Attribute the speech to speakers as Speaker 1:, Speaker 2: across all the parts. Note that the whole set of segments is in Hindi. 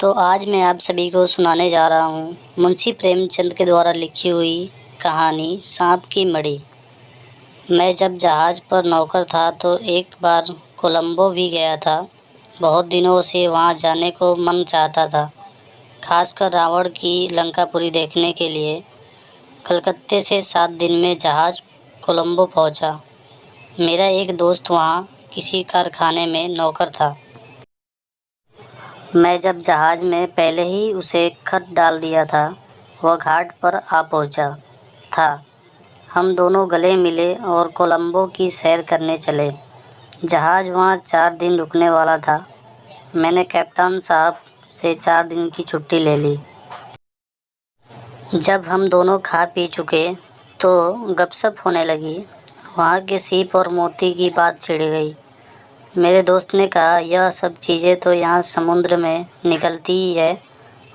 Speaker 1: तो आज मैं आप सभी को सुनाने जा रहा हूँ मुंशी प्रेमचंद के द्वारा लिखी हुई कहानी सांप की मड़ी। मैं जब जहाज़ पर नौकर था तो एक बार कोलंबो भी गया था। बहुत दिनों से वहाँ जाने को मन चाहता था, खासकर रावण की लंकापुरी देखने के लिए। कलकत्ते से 7 दिन में जहाज़ कोलंबो पहुँचा। मेरा एक दोस्त वहाँ किसी कारखाने में नौकर था। मैं जब जहाज़ में पहले ही उसे खत डाल दिया था, वह घाट पर आ पहुँचा था। हम दोनों गले मिले और कोलंबो की सैर करने चले। जहाज़ वहाँ 4 दिन रुकने वाला था। मैंने कप्तान साहब से 4 दिन की छुट्टी ले ली। जब हम दोनों खा पी चुके तो गपशप होने लगी। वहाँ के सीप और मोती की बात छिड़ गई। मेरे दोस्त ने कहा, यह सब चीज़ें तो यहाँ समुद्र में निकलती ही है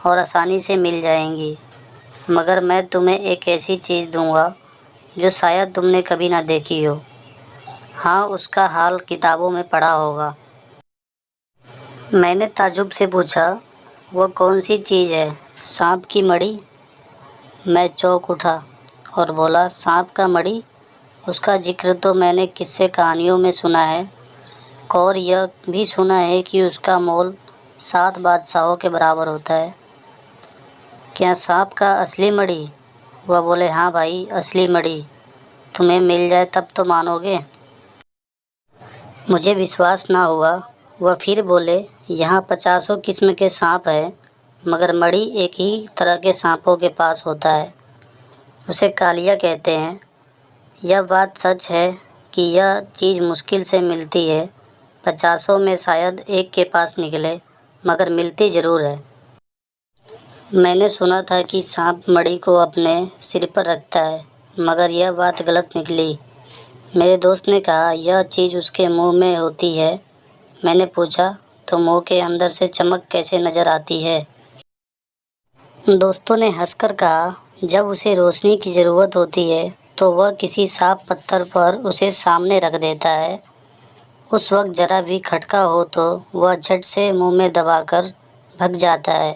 Speaker 1: और आसानी से मिल जाएंगी, मगर मैं तुम्हें एक ऐसी चीज़ दूंगा जो शायद तुमने कभी ना देखी हो। हाँ, उसका हाल किताबों में पढ़ा होगा। मैंने ताज्जुब से पूछा, वह कौन सी चीज़ है? सांप की मड़ी? मैं चौंक उठा और बोला, सांप का मड़ी? उसका जिक्र तो मैंने किस्से कहानियों में सुना है, और यह भी सुना है कि उसका मोल 7 बादशाहों के बराबर होता है। क्या सांप का असली मड़ी? वह बोले, हाँ भाई, असली मड़ी। तुम्हें मिल जाए तब तो मानोगे। मुझे विश्वास ना हुआ। वह फिर बोले, यहाँ 50 किस्म के सांप हैं, मगर मड़ी एक ही तरह के सांपों के पास होता है। उसे कालिया कहते हैं। यह बात सच है कि यह चीज़ मुश्किल से मिलती है। 50 में शायद एक के पास निकले, मगर मिलती ज़रूर है। मैंने सुना था कि सांप मड़ी को अपने सिर पर रखता है, मगर यह बात गलत निकली। मेरे दोस्त ने कहा, यह चीज़ उसके मुंह में होती है। मैंने पूछा, तो मुंह के अंदर से चमक कैसे नज़र आती है? दोस्तों ने हंसकर कहा, जब उसे रोशनी की ज़रूरत होती है तो वह किसी साफ पत्थर पर उसे सामने रख देता है। उस वक्त ज़रा भी खटका हो तो वह झट से मुंह में दबाकर भग जाता है।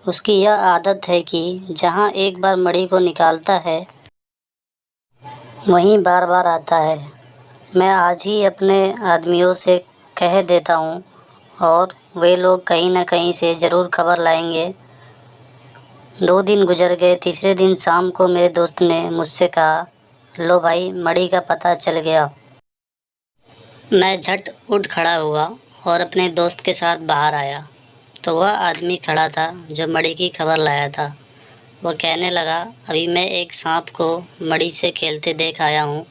Speaker 1: उसकी यह आदत है कि जहाँ एक बार मड़ी को निकालता है वहीं बार बार आता है। मैं आज ही अपने आदमियों से कह देता हूँ और वे लोग कहीं न कहीं से ज़रूर खबर लाएंगे। 2 दिन गुजर गए। तीसरे दिन शाम को मेरे दोस्त ने मुझसे कहा, लो भाई, मड़ी का पता चल गया। मैं झट उठ खड़ा हुआ और अपने दोस्त के साथ बाहर आया तो वह आदमी खड़ा था जो मड़ी की खबर लाया था। वह कहने लगा, अभी मैं एक सांप को मड़ी से खेलते देख आया हूँ।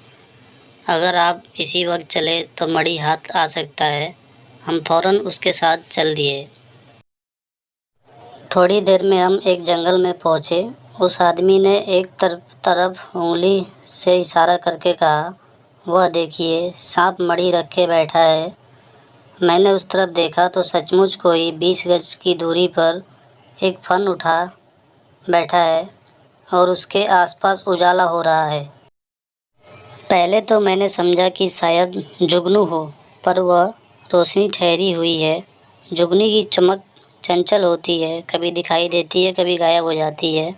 Speaker 1: अगर आप इसी वक्त चले तो मड़ी हाथ आ सकता है। हम फौरन उसके साथ चल दिए। थोड़ी देर में हम एक जंगल में पहुँचे। उस आदमी ने एक तरफ उंगली से इशारा करके कहा, वह देखिए, सांप मड़ी रखे बैठा है। मैंने उस तरफ देखा तो सचमुच कोई 20 गज की दूरी पर एक फन उठा बैठा है और उसके आसपास उजाला हो रहा है। पहले तो मैंने समझा कि शायद जुगनू हो, पर वह रोशनी ठहरी हुई है। जुगनी की चमक चंचल होती है, कभी दिखाई देती है, कभी गायब हो जाती है।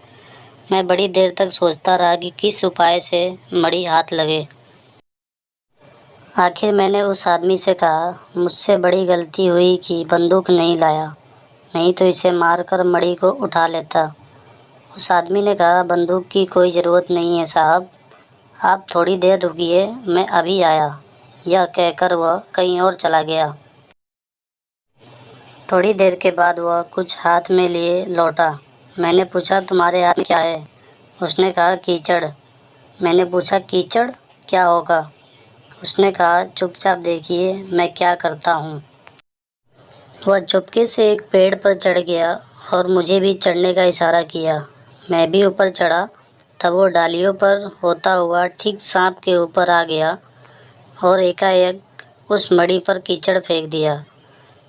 Speaker 1: मैं बड़ी देर तक सोचता रहा कि किस उपाय से मड़ी हाथ लगे। आखिर मैंने उस आदमी से कहा, मुझसे बड़ी गलती हुई कि बंदूक नहीं लाया, नहीं तो इसे मारकर मड़ी को उठा लेता। उस आदमी ने कहा, बंदूक की कोई ज़रूरत नहीं है साहब, आप थोड़ी देर रुकिए, मैं अभी आया। यह कहकर वह कहीं और चला गया। थोड़ी देर के बाद वह कुछ हाथ में लिए लौटा। मैंने पूछा, तुम्हारे हाथ में क्या है? उसने कहा, कीचड़। मैंने पूछा, कीचड़ क्या होगा? उसने कहा, चुपचाप देखिए मैं क्या करता हूँ। वह चुपके से एक पेड़ पर चढ़ गया और मुझे भी चढ़ने का इशारा किया। मैं भी ऊपर चढ़ा। तब वो डालियों पर होता हुआ ठीक सांप के ऊपर आ गया और एकाएक उस मड़ी पर कीचड़ फेंक दिया।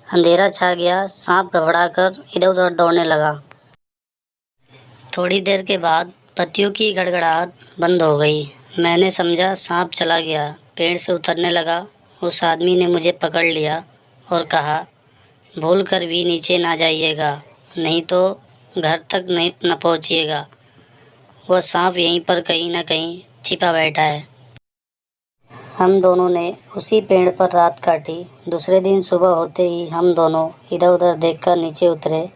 Speaker 1: अंधेरा छा गया। सांप घबराकर इधर उधर दौड़ने लगा। थोड़ी देर के बाद पत्तियों की गड़गड़ाहट बंद हो गई। मैंने समझा सांप चला गया। पेड़ से उतरने लगा। उस आदमी ने मुझे पकड़ लिया और कहा, भूल कर भी नीचे ना जाइएगा, नहीं तो घर तक नहीं न पहुँचिएगा। वह सांप यहीं पर कहीं न कहीं छिपा बैठा है। हम दोनों ने उसी पेड़ पर रात काटी। दूसरे दिन सुबह होते ही हम दोनों इधर उधर देखकर नीचे उतरे।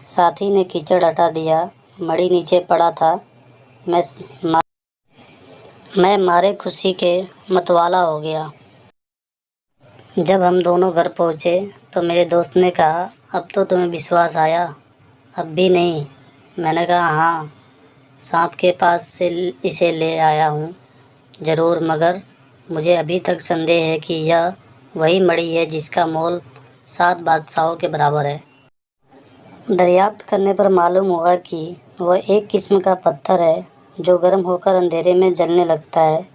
Speaker 1: साथी ने कीचड़ हटा दिया। मणि नीचे पड़ा था। मैं मैं मारे खुशी के मतवाला हो गया। जब हम दोनों घर पहुँचे तो मेरे दोस्त ने कहा, अब तो तुम्हें विश्वास आया? अब भी नहीं। मैंने कहा, हाँ, सांप के पास से इसे ले आया हूँ ज़रूर, मगर मुझे अभी तक संदेह है कि यह वही मणि है जिसका मोल 7 बादशाहों के बराबर है। दरियाफ्त करने पर मालूम हुआ कि वह एक किस्म का पत्थर है जो गर्म होकर अंधेरे में जलने लगता है।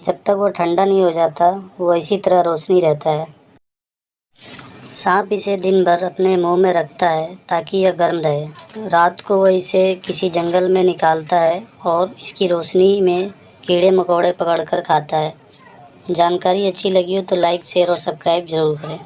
Speaker 1: जब तक वह ठंडा नहीं हो जाता वह इसी तरह रोशनी रहता है। सांप इसे दिन भर अपने मुंह में रखता है ताकि यह गर्म रहे। रात को वह इसे किसी जंगल में निकालता है और इसकी रोशनी में कीड़े मकोड़े पकड़कर खाता है। जानकारी अच्छी लगी हो तो लाइक, शेयर और सब्सक्राइब ज़रूर करें।